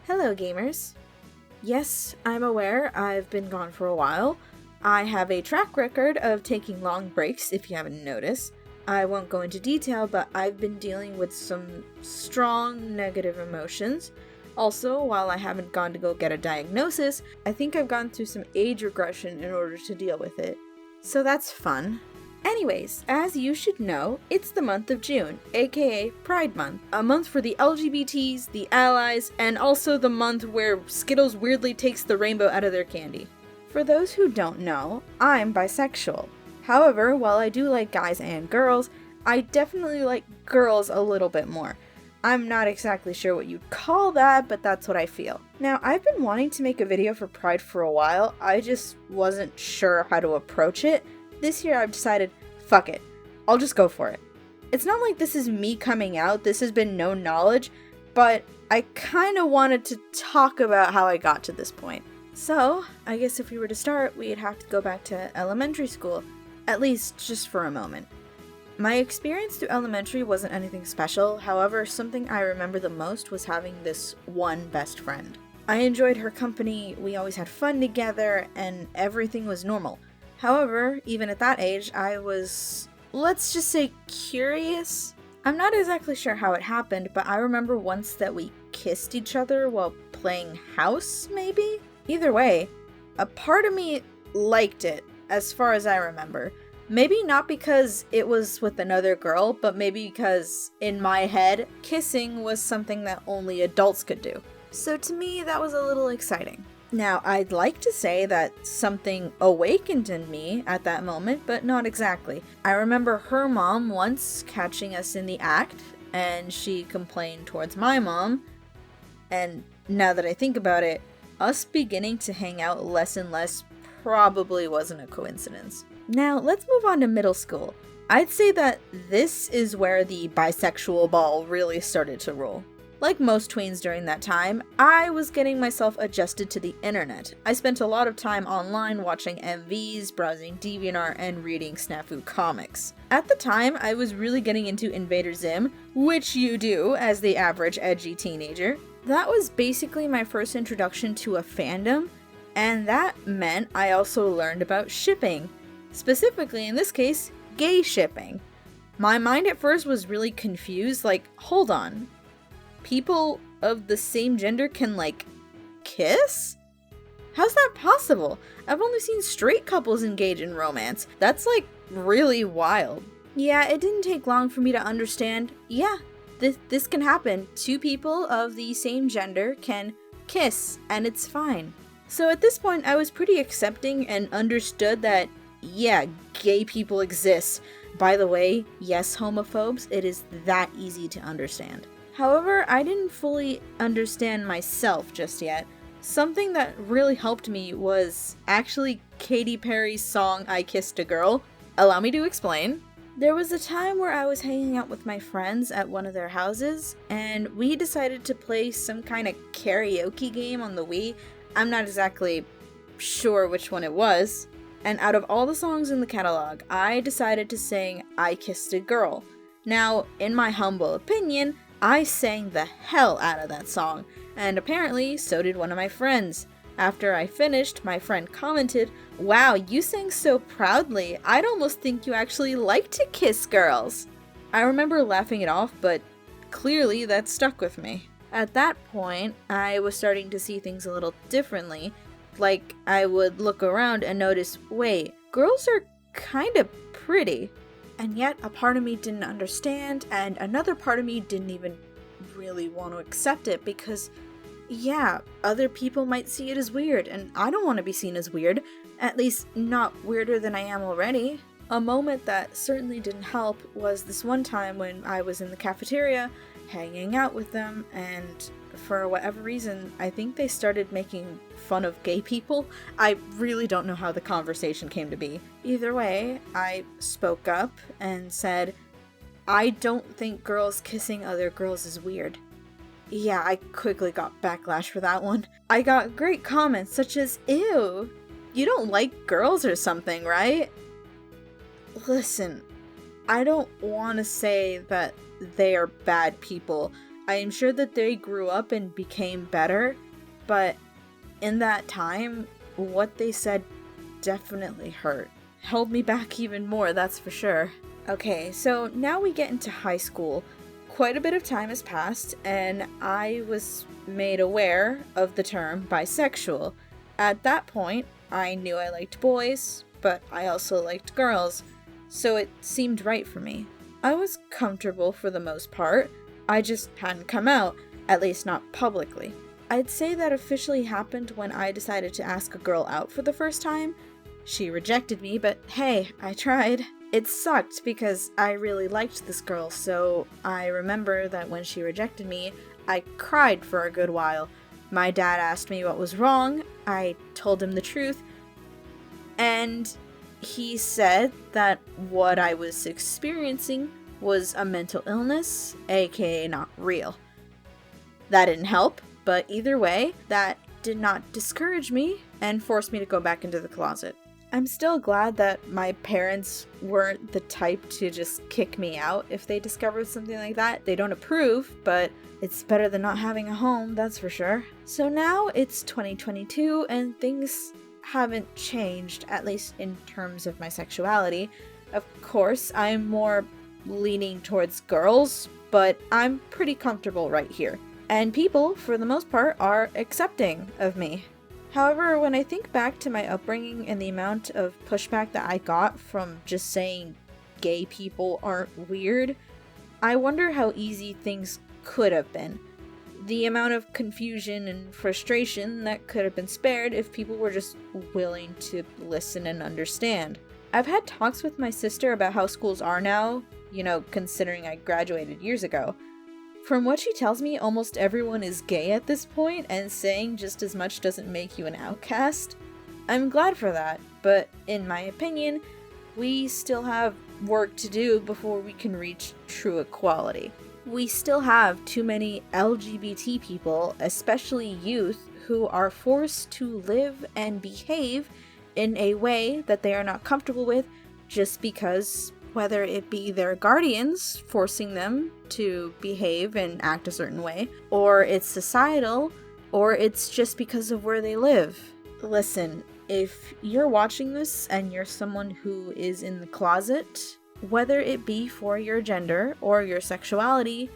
Hello, gamers. Yes, I'm aware I've been gone for a while. I have a track record of taking long breaks, if you haven't noticed. I won't go into detail, but I've been dealing with some strong negative emotions. Also, while I haven't gone to go get a diagnosis, I think I've gone through some age regression in order to deal with it. So that's fun. Anyways, as you should know, it's the month of June, aka Pride Month. A month for the LGBTs, the allies, and also the month where Skittles weirdly takes the rainbow out of their candy. For those who don't know, I'm bisexual. However, while I do like guys and girls, I definitely like girls a little bit more. I'm not exactly sure what you'd call that, but that's what I feel. Now, I've been wanting to make a video for Pride for a while, I just wasn't sure how to approach it. This year I've decided, fuck it, I'll just go for it. It's not like this is me coming out, this has been no knowledge, but I kinda wanted to talk about how I got to this point. So, I guess if we were to start, we'd have to go back to elementary school, at least just for a moment. My experience through elementary wasn't anything special, however, something I remember the most was having this one best friend. I enjoyed her company, we always had fun together, and everything was normal. However, even at that age, I was, let's just say, curious. I'm not exactly sure how it happened, but I remember once that we kissed each other while playing house, maybe? Either way, a part of me liked it, as far as I remember. Maybe not because it was with another girl, but maybe because, in my head, kissing was something that only adults could do. So to me, that was a little exciting. Now, I'd like to say that something awakened in me at that moment, but not exactly. I remember her mom once catching us in the act, and she complained towards my mom, and now that I think about it, us beginning to hang out less and less probably wasn't a coincidence. Now, let's move on to middle school. I'd say that this is where the bisexual ball really started to roll. Like most tweens during that time, I was getting myself adjusted to the internet. I spent a lot of time online watching MVs, browsing DeviantArt, and reading snafu comics. At the time, I was really getting into Invader Zim, which you do as the average edgy teenager. That was basically my first introduction to a fandom, and that meant I also learned about shipping. Specifically, in this case, gay shipping. My mind at first was really confused, like, hold on. People of the same gender can, like, kiss? How's that possible? I've only seen straight couples engage in romance. That's, like, really wild. Yeah, it didn't take long for me to understand, yeah, this can happen. Two people of the same gender can kiss, and it's fine. So at this point, I was pretty accepting and understood that, yeah, gay people exist. By the way, yes, homophobes, it is that easy to understand. However, I didn't fully understand myself just yet. Something that really helped me was actually Katy Perry's song I Kissed a Girl. Allow me to explain. There was a time where I was hanging out with my friends at one of their houses, and we decided to play some kind of karaoke game on the Wii. I'm not exactly sure which one it was. And out of all the songs in the catalog, I decided to sing I Kissed a Girl. Now, in my humble opinion, I sang the hell out of that song, and apparently so did one of my friends. After I finished, my friend commented, "Wow, you sang so proudly, I'd almost think you actually like to kiss girls." I remember laughing it off, but clearly that stuck with me. At that point, I was starting to see things a little differently. Like, I would look around and notice, wait, girls are kinda pretty. And yet, a part of me didn't understand, and another part of me didn't even really want to accept it because, yeah, other people might see it as weird, and I don't want to be seen as weird, at least not weirder than I am already. A moment that certainly didn't help was this one time when I was in the cafeteria, hanging out with them, and for whatever reason, I think they started making fun of gay people. I really don't know how the conversation came to be. Either way, I spoke up and said, I don't think girls kissing other girls is weird. Yeah, I quickly got backlash for that one. I got great comments such as, ew, you don't like girls or something, right? Listen, I don't want to say that they are bad people. I am sure that they grew up and became better, but in that time, what they said definitely hurt. Held me back even more, that's for sure. Okay, so now we get into high school. Quite a bit of time has passed, and I was made aware of the term bisexual. At that point, I knew I liked boys, but I also liked girls, so it seemed right for me. I was comfortable for the most part, I just hadn't come out, at least not publicly. I'd say that officially happened when I decided to ask a girl out for the first time. She rejected me, but hey, I tried. It sucked because I really liked this girl, so I remember that when she rejected me, I cried for a good while. My dad asked me what was wrong, I told him the truth, and he said that what I was experiencing was a mental illness, aka not real. That didn't help, but either way, that did not discourage me and force me to go back into the closet. I'm still glad that my parents weren't the type to just kick me out if they discovered something like that. They don't approve, but it's better than not having a home, that's for sure. So now it's 2022 and things haven't changed, at least in terms of my sexuality. Of course, I'm more leaning towards girls, but I'm pretty comfortable right here. And people, for the most part, are accepting of me. However, when I think back to my upbringing and the amount of pushback that I got from just saying gay people aren't weird, I wonder how easy things could have been. The amount of confusion and frustration that could have been spared if people were just willing to listen and understand. I've had talks with my sister about how schools are now, considering I graduated years ago. From what she tells me, almost everyone is gay at this point, and saying just as much doesn't make you an outcast. I'm glad for that, but in my opinion, we still have work to do before we can reach true equality. We still have too many LGBT people, especially youth, who are forced to live and behave in a way that they are not comfortable with just because, whether it be their guardians forcing them to behave and act a certain way, or it's societal, or it's just because of where they live. Listen, if you're watching this and you're someone who is in the closet, whether it be for your gender or your sexuality,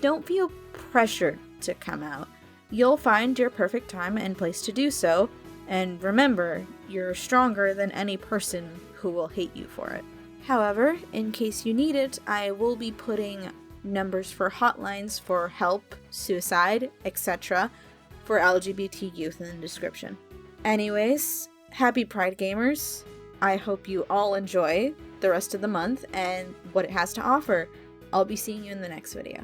don't feel pressured to come out. You'll find your perfect time and place to do so, and remember, you're stronger than any person who will hate you for it. However, in case you need it, I will be putting numbers for hotlines for help, suicide, etc. for LGBT youth in the description. Anyways, happy Pride Gamers. I hope you all enjoy the rest of the month and what it has to offer. I'll be seeing you in the next video.